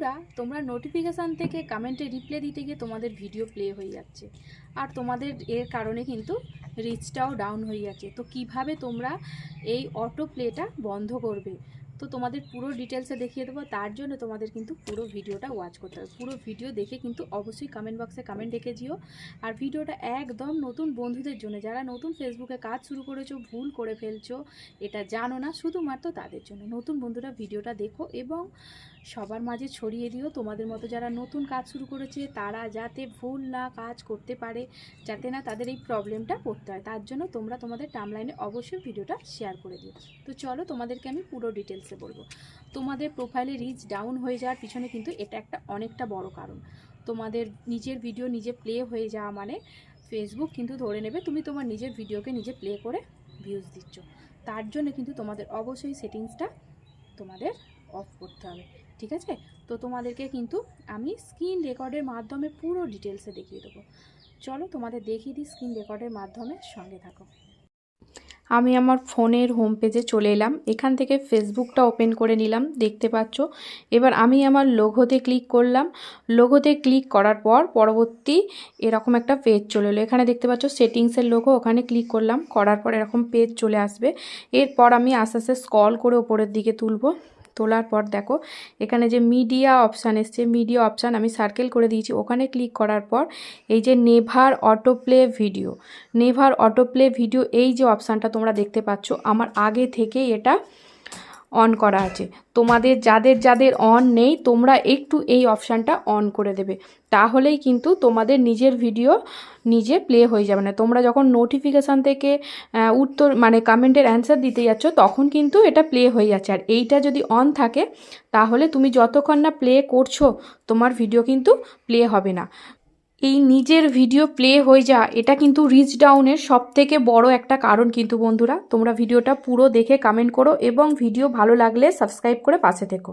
বন্ধুরা তোমরা নোটিফিকেশান থেকে কমেন্টে রিপ্লাই দিতে গিয়ে তোমাদের ভিডিও প্লে হয়ে যাচ্ছে আর তোমাদের এর কারণে কিন্তু রিচটাও ডাউন হয়ে যাচ্ছে। তো কিভাবে তোমরা এই অটো প্লেটা বন্ধ করবে তো তোমাদের পুরো ডিটেলসে দেখিয়ে দেবো। তার জন্য তোমাদের কিন্তু পুরো ভিডিওটা ওয়াচ করতে হবে। পুরো ভিডিও দেখে কিন্তু অবশ্যই কমেন্ট বক্সে কমেন্ট রেখে দিও। আর ভিডিওটা একদম নতুন বন্ধুদের জন্য, যারা নতুন ফেসবুকে কাজ শুরু করেছো, ভুল করে ফেলছো, এটা জানো না, শুধুমাত্র তাদের জন্য। নতুন বন্ধুরা ভিডিওটা দেখো এবং সবার মাঝে ছড়িয়ে দিও। তোমাদের মতো যারা নতুন কাজ শুরু করেছে তারা যাতে ভুল না কাজ করতে পারে, যাতে না তাদের এই প্রবলেমটা পড়তে হয়, তার জন্য তোমরা তোমাদের টাইমলাইনে অবশ্যই ভিডিওটা শেয়ার করে দিও। তো চলো তোমাদেরকে আমি পুরো ডিটেলসে বলবো। তোমাদের প্রোফাইলে রিচ ডাউন হয়ে যাওয়ার পিছনে কিন্তু এটা একটা অনেকটা বড় কারণ। তোমাদের নিজের ভিডিও নিজে প্লে হয়ে যাওয়া মানে ফেসবুক কিন্তু ধরে নেবে তুমি তোমার নিজের ভিডিওকে নিজে প্লে করে ভিউজ দিচ্ছ। তার জন্য কিন্তু তোমাদের অবশ্যই সেটিংসটা তোমাদের অফ করতে হবে, ঠিক আছে? তো তোমাদেরকে কিন্তু আমি স্ক্রিন রেকর্ডের মাধ্যমে পুরো ডিটেলসে দেখিয়ে দেবো। চলো তোমাদের দেখিয়ে দিই স্ক্রিন রেকর্ডের মাধ্যমে, সঙ্গে থাকো। আমি আমার ফোনের হোম পেজে চলে এলাম, এখান থেকে ফেসবুকটা ওপেন করে নিলাম, দেখতে পাচ্ছ। এবার আমি আমার লোগোতে ক্লিক করলাম। লোগোতে ক্লিক করার পর পরবর্তী এরকম একটা পেজ চলে এলো। এখানে দেখতে পাচ্ছ সেটিংসের লোগো, ওখানে ক্লিক করলাম। করার পর এরকম পেজ চলে আসবে। এরপর আমি আস্তে আস্তে স্ক্রল করে ওপরের দিকে তুলবো। তোলার পর দেখো এখানে যে মিডিয়া অপশান এসছে, মিডিয়া অপশান আমি সার্কেল করে দিয়েছি। ওখানে ক্লিক করার পর এই যে never autoplay video, never autoplay video এই যে অপশানটা তোমরা দেখতে পাচ্ছ, আমার আগে থেকে এটা অন করা আছে। তোমাদের যাদের যাদের অন নেই তোমরা একটু এই অপশানটা অন করে দেবে, তাহলেই কিন্তু তোমাদের নিজের ভিডিও নিজে প্লে হয়ে যাবে না। তোমরা যখন নোটিফিকেশান থেকে উত্তর মানে কমেন্টের অ্যান্সার দিতে যাচ্ছ তখন কিন্তু এটা প্লে হয়ে যাচ্ছে। আর এইটা যদি অন থাকে তাহলে তুমি যতক্ষণ না প্লে করছো তোমার ভিডিও কিন্তু প্লে হবে না। এই নিজের ভিডিও প্লে হয়ে যাওয়া এটা কিন্তু রিচ ডাউনের সবথেকে বড় একটা কারণ। কিন্তু বন্ধুরা তোমরা ভিডিওটা পুরো দেখে কমেন্ট করো এবং ভিডিও ভালো লাগলে সাবস্ক্রাইব করে পাশে থেকো।